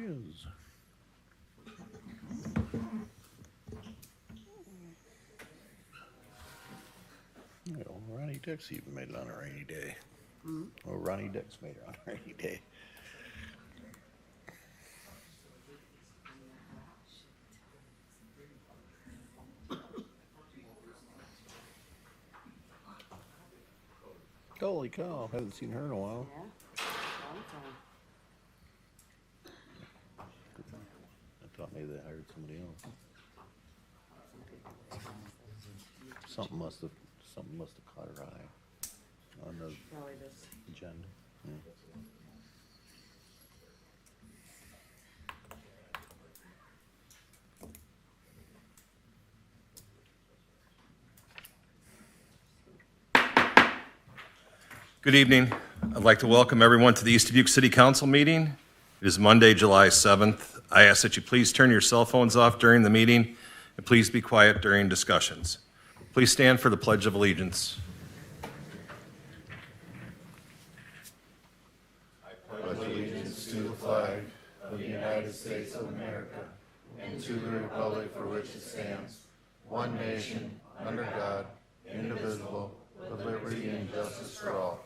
is. You know, Ronnie Dix even made it on a rainy day. Or Ronnie Dix made it on a rainy day. Holy cow, haven't seen her in a while. I thought maybe they hired somebody else. Something must have caught her eye on the Probably this. agenda. Yeah. Good evening. I'd like to welcome everyone to the East Dubuque City Council meeting. It is Monday, July 7th. I ask that you please turn your cell phones off during the meeting and please be quiet during discussions. Please stand for the Pledge of Allegiance. Pledge allegiance to the flag of the United States of America and to the republic for which it stands, one nation, under God, indivisible, with liberty and justice for all.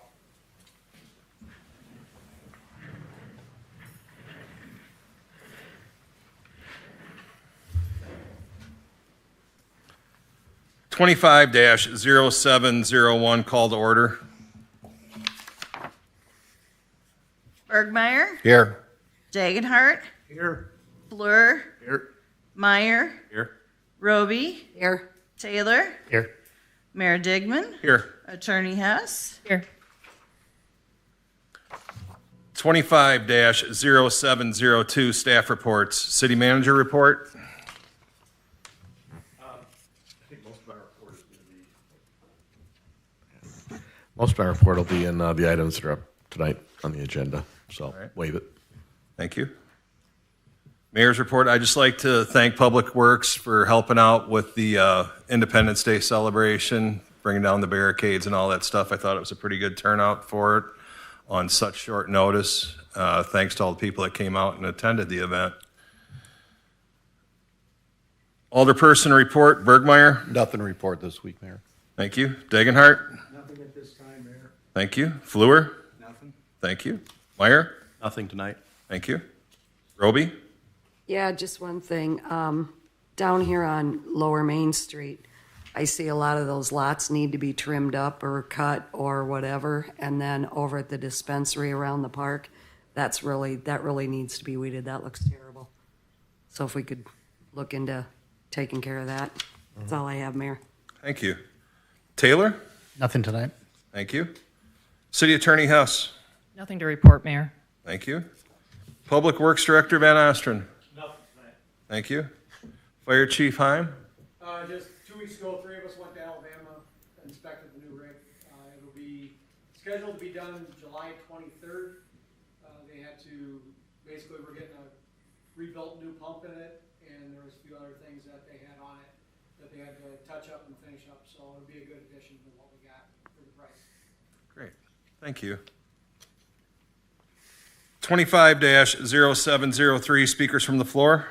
Twenty-five 0701 call to order. Bergmeyer, Here. Dagenhart, Here. Fleur, Here. Meyer, Here. Roby, Here. Taylor, Here. Mayor Digman, Here. Attorney Hess. Here. 25 0702 staff reports. City manager report. Most of my report will be in the items that are up tonight on the agenda, so right. waive it. Thank you. Mayor's report. I'd just like to thank Public Works for helping out with the Independence Day celebration, bringing down the barricades and all that stuff. I thought it was a pretty good turnout for it on such short notice. Thanks to all the people that came out and attended the event. Alderperson report, Bergmeyer. Nothing to report this week, Mayor. Thank you. Dagenhart. Nothing at this time, Mayor. Thank you. Fleur. Nothing. Thank you. Meyer. Nothing tonight. Thank you. Roby. Yeah, just one thing. Down here on Lower Main Street, I see a lot of those lots need to be trimmed up or cut or whatever. And then over at the dispensary around the park, that really needs to be weeded. That looks terrible. So if we could look into taking care of that. That's all I have, Mayor. Thank you. Taylor. Nothing tonight. Thank you. City Attorney Hess. Nothing to report, Mayor. Thank you. Public Works Director Van Ostren. Nothing tonight. Thank you. Fire Chief Heim. Just 2 weeks ago, 3 of us went to Alabama, inspected the new rig. It'll be scheduled to be done July 23rd. They had to, basically, we're getting a rebuilt new pump in it, and there was a few other things that they had on it that they had to touch up and finish up, so it'll be a good addition to what we got for the price. Great. Thank you. 25 0703 speakers from the floor.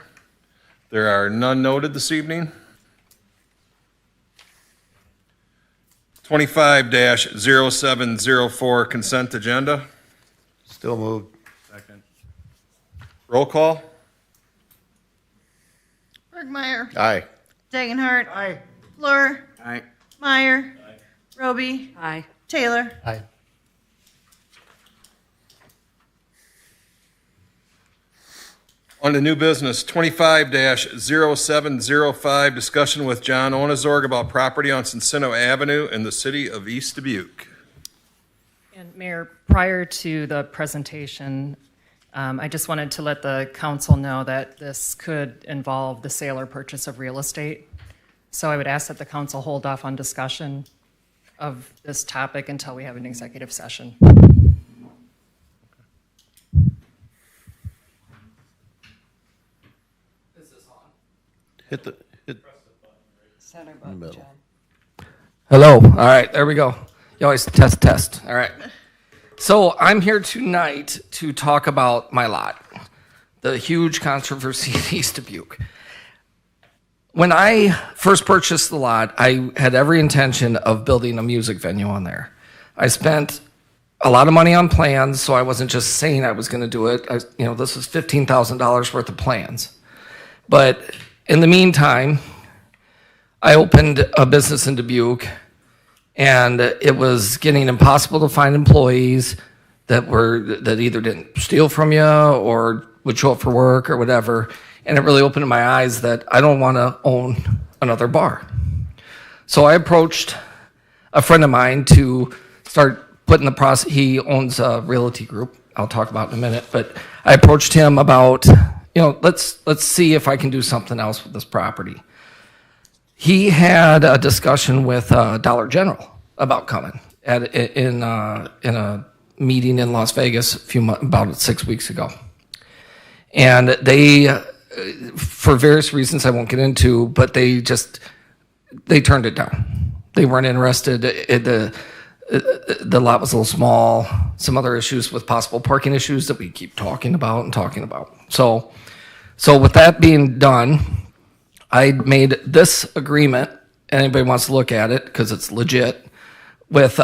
There are none noted this evening. 25 0704 consent agenda. Still moved. Second. Roll call. Bergmeyer, Aye. Dagenhart, Aye. Fleur, Aye. Meyer, Roby, Aye. Taylor. Aye. On to new business, 25 0705 discussion with John Onazorg about property on Cincino Avenue in the city of East Dubuque. And Mayor, prior to the presentation, I just wanted to let the council know that this could involve the sale or purchase of real estate. So I would ask that the council hold off on discussion of this topic until we have an executive session. Hit Center the button, middle. John. Hello. All right, there we go. You always test. All right. So I'm here tonight to talk about my lot. the huge controversy in East Dubuque. When I first purchased the lot, I had every intention of building a music venue on there. I spent a lot of money on plans, so I wasn't just saying I was going to do it. This was $15,000 worth of plans. But in the meantime, I opened a business in Dubuque, and it was getting impossible to find employees that either didn't steal from you or would show up for work or whatever. And it really opened my eyes that I don't want to own another bar. So I approached a friend of mine to start putting the process. He owns a realty group I'll talk about in a minute, but I approached him about, let's see if I can do something else with this property. He had a discussion with Dollar General about coming in a meeting in Las Vegas about 6 weeks ago. And they, for various reasons I won't get into, but they turned it down. They weren't interested. The lot was a little small, some other issues with possible parking issues that we keep talking about. So with that being done, I made this agreement. Anybody wants to look at it because it's legit with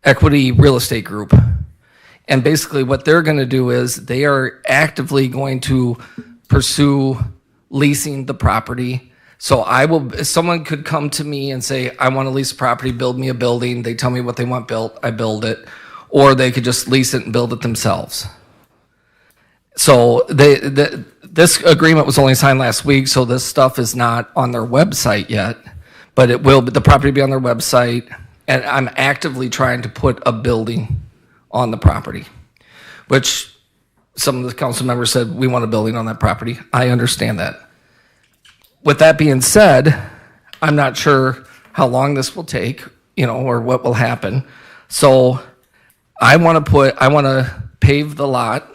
Equity Real Estate Group. And basically what they're going to do is they are actively going to pursue leasing the property. So if someone could come to me and say, I want to lease a property, build me a building. They tell me what they want built, I build it. Or they could just lease it and build it themselves. So this agreement was only signed last week, so this stuff is not on their website yet, but it will. But the property will be on their website, and I'm actively trying to put a building on the property, which some of the council members said, we want a building on that property. I understand that. With that being said, I'm not sure how long this will take, or what will happen. So I want to pave the lot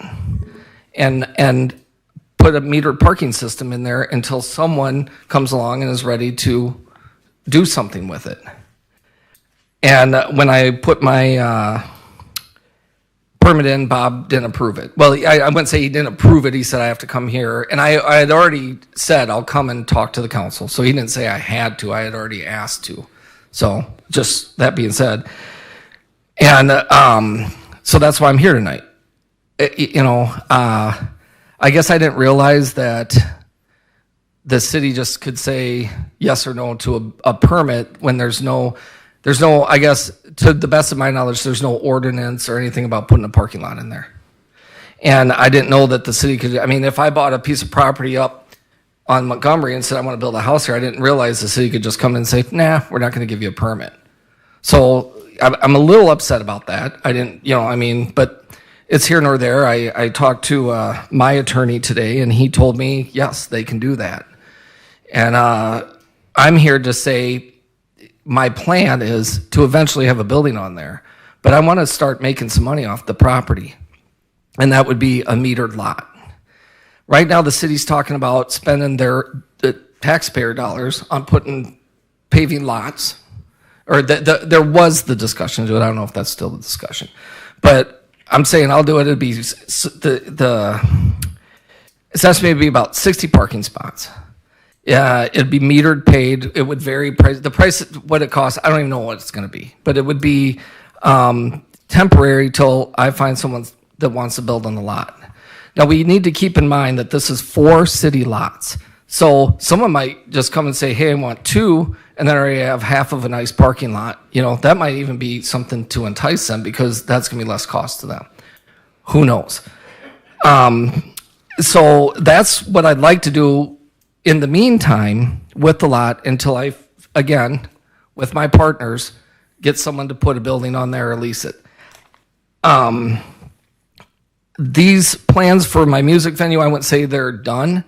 and put a metered parking system in there until someone comes along and is ready to do something with it. And when I put my permit in, Bob didn't approve it. Well, I wouldn't say he didn't approve it. He said I have to come here. And I had already said I'll come and talk to the council. So he didn't say I had to. I had already asked to. So just that being said. And so that's why I'm here tonight. I guess I didn't realize that the city just could say yes or no to a permit when there's no, I guess, to the best of my knowledge, there's no ordinance or anything about putting a parking lot in there. And I didn't know that the city could, if I bought a piece of property up on Montgomery and said I want to build a house here, I didn't realize the city could just come in and say, nah, we're not going to give you a permit. So I'm a little upset about that. I didn't, but it's here nor there. I talked to my attorney today, and he told me, yes, they can do that. And I'm here to say my plan is to eventually have a building on there, but I want to start making some money off the property, and that would be a metered lot. Right now, the city's talking about spending the taxpayer dollars on paving lots, or there was the discussion to do it. I don't know if that's still the discussion, but I'm saying I'll do it. It'd be it's estimated to be about 60 parking spots. Yeah, it'd be metered, paid. It would vary. The price, what it costs, I don't even know what it's going to be, but it would be temporary till I find someone that wants to build on the lot. Now, we need to keep in mind that this is 4 city lots. So someone might just come and say, hey, I want 2, and then I already have half of a nice parking lot. That might even be something to entice them because that's going to be less cost to them. Who knows? So that's what I'd like to do in the meantime with the lot until I, again, with my partners, get someone to put a building on there or lease it. These plans for my music venue, I wouldn't say they're done,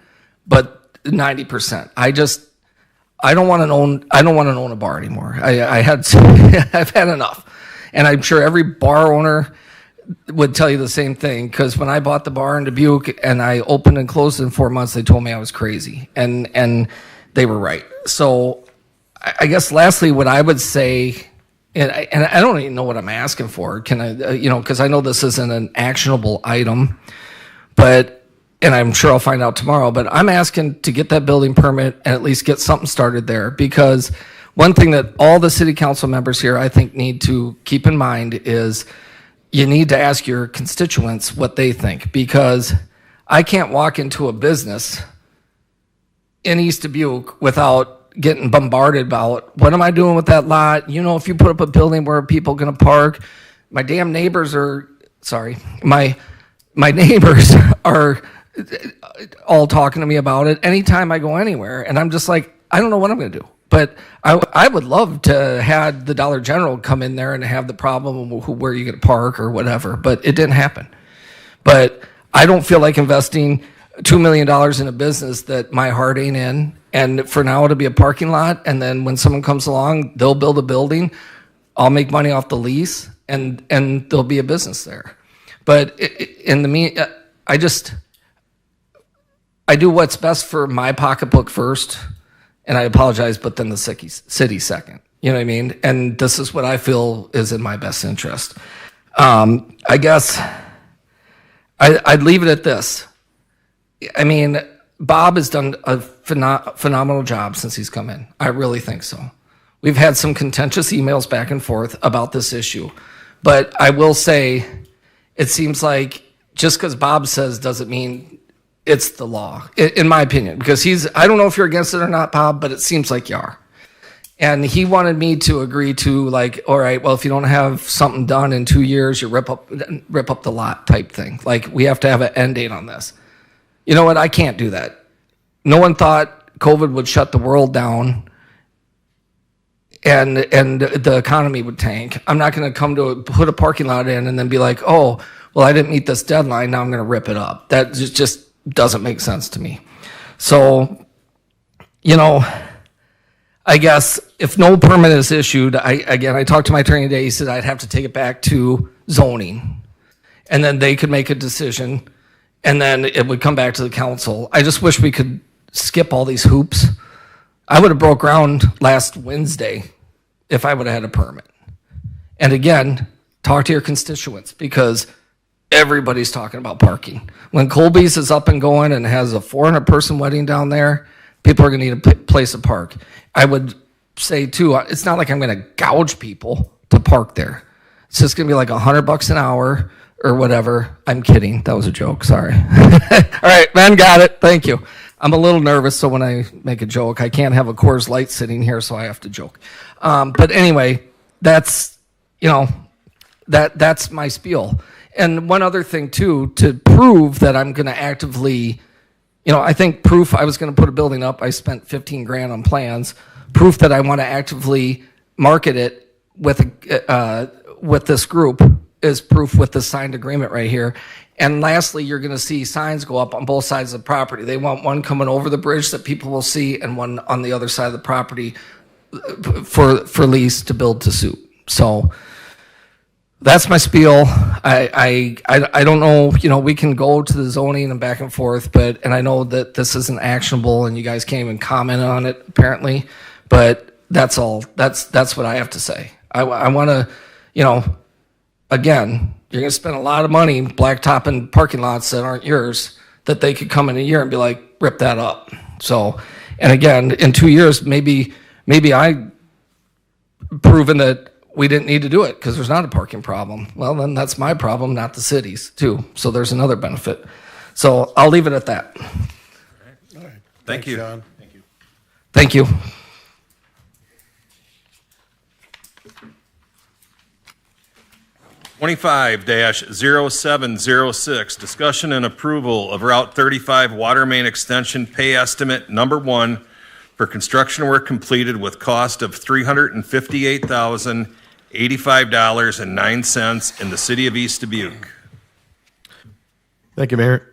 but 90%. I don't want to own a bar anymore. I've had enough. And I'm sure every bar owner would tell you the same thing, because when I bought the bar in Dubuque and I opened and closed in 4 months, they told me I was crazy, and they were right. So I guess lastly, what I would say, and I don't even know what I'm asking for. Can I, because I know this isn't an actionable item, and I'm sure I'll find out tomorrow, but I'm asking to get that building permit and at least get something started there, because one thing that all the city council members here, I think, need to keep in mind is you need to ask your constituents what they think, because I can't walk into a business in East Dubuque without getting bombarded about, what am I doing with that lot? You know, if you put up a building where people are going to park, my damn neighbors are, sorry, my neighbors are all talking to me about it anytime I go anywhere. And I'm just like, I don't know what I'm going to do. But I would love to have the Dollar General come in there and have the problem of where you get to park or whatever, but it didn't happen. But I don't feel like investing $2 million in a business that my heart ain't in. And for now, it'll be a parking lot. And then when someone comes along, they'll build a building. I'll make money off the lease, and there'll be a business there. But in the mean, I do what's best for my pocketbook first, and I apologize, but then the city second. You know what I mean? And this is what I feel is in my best interest. I guess I'd leave it at this. I mean, Bob has done a phenomenal job since he's come in. I really think so. We've had some contentious emails back and forth about this issue. But I will say, it seems like just because Bob says doesn't mean it's the law, in my opinion. Because I don't know if you're against it or not, Bob, but it seems like you are. And he wanted me to agree to, like, all right, well, if you don't have something done in 2 years, you rip up the lot type thing. Like, we have to have an end date on this. You know what? I can't do that. No one thought COVID would shut the world down and the economy would tank. I'm not going to put a parking lot in and then be like, oh, well, I didn't meet this deadline, now I'm going to rip it up. That just doesn't make sense to me. So, you know, I guess if no permit is issued, I talked to my attorney today, he said I'd have to take it back to zoning, and then they could make a decision, and then it would come back to the council. I just wish we could skip all these hoops. I would have broke ground last Wednesday if I would have had a permit. And again, talk to your constituents, because everybody's talking about parking. When Colby's is up and going and has a 400-person wedding down there, people are going to need a place to park. I would say, too, it's not like I'm going to gouge people to park there. It's just going to be like $100 an hour or whatever. I'm kidding. That was a joke. Sorry. All right, man, got it. Thank you. I'm a little nervous, so when I make a joke, I can't have a Coors Light sitting here, so I have to joke. But anyway, that's my spiel. And one other thing, too, to prove that I'm going to actively, I think proof I was going to put a building up. I spent $15,000 on plans. Proof that I want to actively market it with this group is proof with the signed agreement right here. And lastly, you're going to see signs go up on both sides of the property. They want one coming over the bridge that people will see, and one on the other side of the property for lease to build to suit. So that's my spiel. I don't know, we can go to the zoning and back and forth, and I know that this isn't actionable and you guys can't even comment on it apparently, but that's all. That's what I have to say. I want to, again, you're going to spend a lot of money blacktopping parking lots that aren't yours, that they could come in a year and be like, rip that up. So, and again, in 2 years, maybe I proven that we didn't need to do it because there's not a parking problem. Well, then that's my problem, not the city's, too. So there's another benefit. So I'll leave it at that. All right. Thank you. John. Thank you. (25-0706), discussion and approval of Route 35 water main extension pay estimate number 1 for construction work completed with cost of $358,085.09 in the city of East Dubuque. Thank you, Mayor.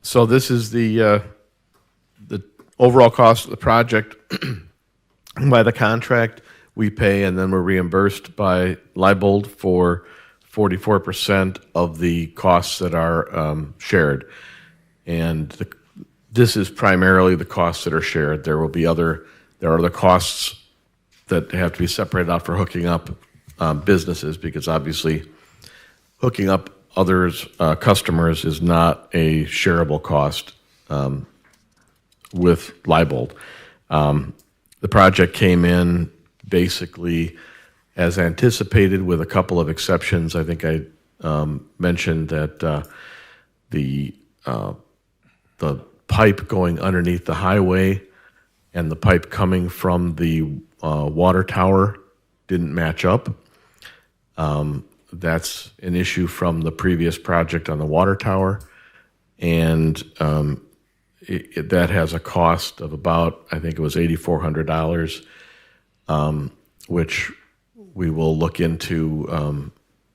So this is the overall cost of the project. By the contract, we pay, and then we're reimbursed by Leibold for 44% of the costs that are shared. And this is primarily the costs that are shared. There are other costs that have to be separated out for hooking up businesses, because obviously hooking up others, customers is not a shareable cost with Leibold. The project came in basically as anticipated with a couple of exceptions. I think I mentioned that the pipe going underneath the highway and the pipe coming from the water tower didn't match up. That's an issue from the previous project on the water tower, and that has a cost of about, I think it was $8,400, which we will look into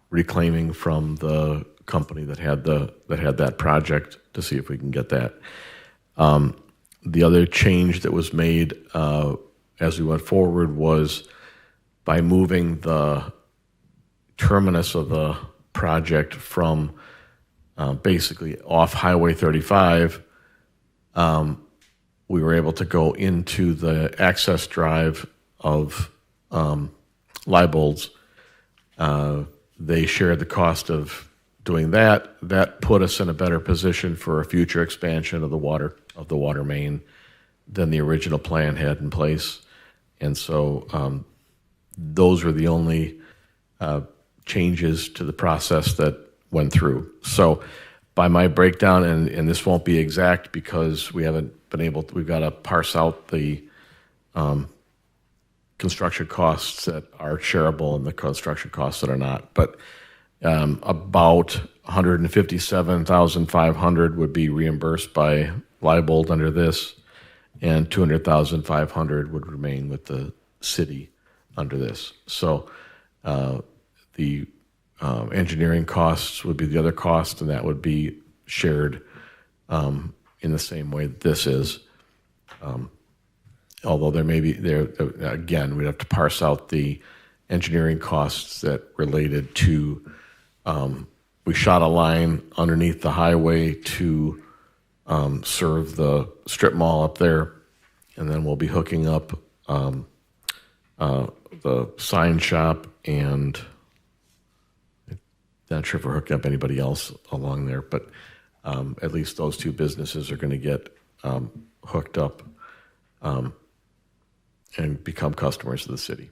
reclaiming from the company that had that project to see if we can get that. The other change that was made as we went forward was by moving the terminus of the project from basically off Highway 35, we were able to go into the access drive of Leibold's. They shared the cost of doing that. That put us in a better position for a future expansion of the water main than the original plan had in place. And so those were the only changes to the process that went through. So by my breakdown, and this won't be exact because we haven't been able to, we've got to parse out the construction costs that are shareable and the construction costs that are not. But about $157,500 would be reimbursed by Leibold under this, and $200,500 would remain with the city under this. So the engineering costs would be the other cost, and that would be shared in the same way that this is. Although again, we'd have to parse out the engineering costs that related to, we shot a line underneath the highway to serve the strip mall up there, and then we'll be hooking up the sign shop, and not sure if we're hooking up anybody else along there, but at least those two businesses are going to get hooked up and become customers of the city,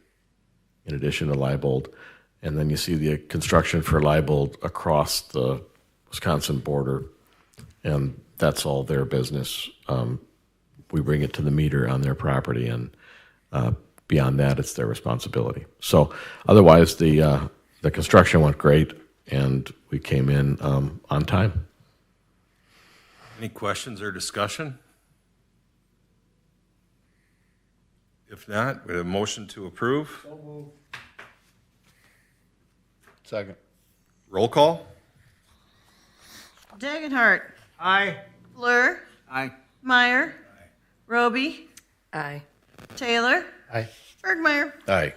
in addition to Leibold. And then you see the construction for Leibold across the Wisconsin border, and that's all their business. We bring it to the meter on their property, and beyond that, it's their responsibility. So otherwise, the construction went great, and we came in on time. Any questions or discussion? If not, we have a motion to approve. Second. Roll call. Dagenhart. Aye. Fleur. Aye. Meyer. Roby. Aye. Taylor. Aye. Bergmeyer. Aye.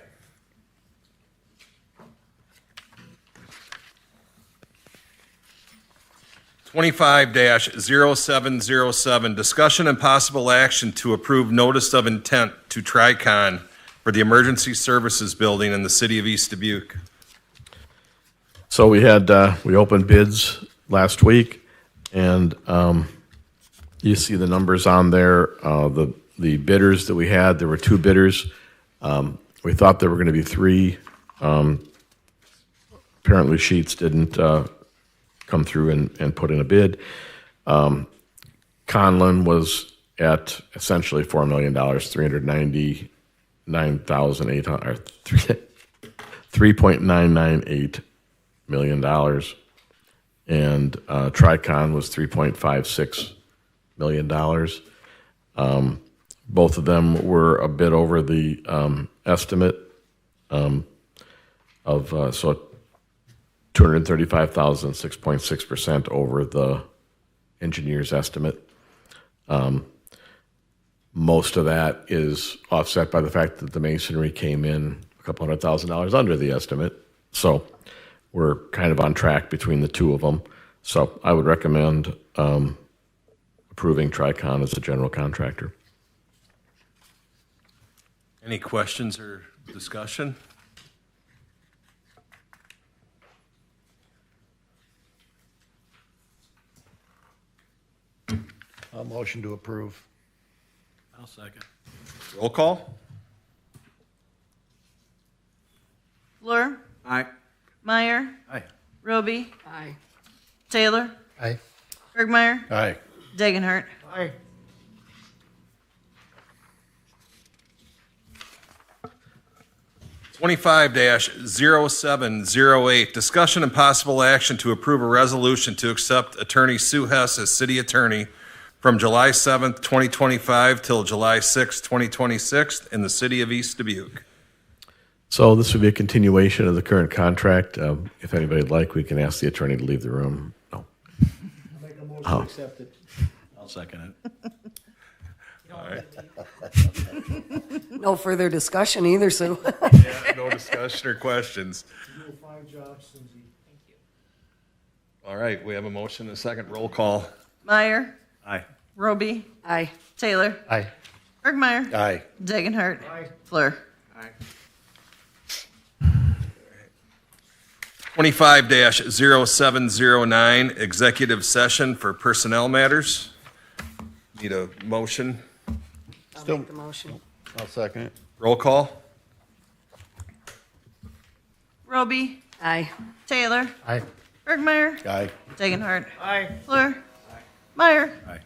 (25-0707), discussion and possible action to approve notice of intent to Tricon for the Emergency Services Building in the city of East Dubuque. So we opened bids last week, and you see the numbers on there. The bidders that we had, there were 2 bidders. We thought there were going to be 3. Apparently, Sheets didn't come through and put in a bid. Conlon was at essentially $4 million, $3.998 million, and Tricon was $3.56 million. Both of them were a bit over the estimate of so $235,000, 6.6% over the engineer's estimate. Most of that is offset by the fact that the masonry came in a couple $100,000 under the estimate. So we're kind of on track between the 2 of them. So I would recommend approving Tricon as a general contractor. Any questions or discussion? I'll motion to approve. I'll second. Roll call? Fleur, Aye. Meyer, Aye. Roby, Aye. Taylor, Aye. Bergmeyer, Aye. Dagenhart. Aye. 25-0708, discussion and possible action to approve a resolution to accept Attorney Sue Hess as city attorney from July 7th, 2025 till July 6th, 2026 in the city of East Dubuque. So this would be a continuation of the current contract. If anybody'd like, we can ask the attorney to leave the room. No. Make a motion to accept it. I'll second it. No further discussion either, Sue. No discussion or questions. You do a fine job, Susie. All right, we have a motion and a second. Roll call. Meyer, Aye. Roby, Aye. Taylor, Aye. Bergmeyer, Aye. Dagenhart. Aye. Fleur. 25-0709, executive session for personnel matters. Need a motion. I'll Still- make the motion. I'll second it. Roll call. Roby, Aye. Taylor, Aye. Bergmeyer, Aye. Dagenhart. Aye. Fleur, Meyer. Aye.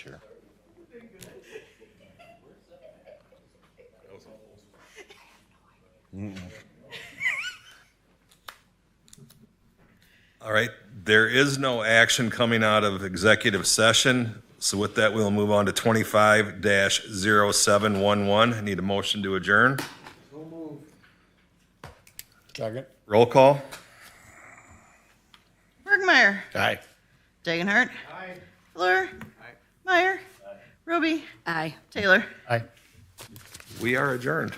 chair. All right, there is no action coming out of executive session. So with that, we'll move on to 25-0711. I need a motion to adjourn. Second. Roll call. Bergmeyer. Aye. Dagenhart. Aye. Fleur. Meyer. Roby. Aye. Taylor. Aye. We are adjourned.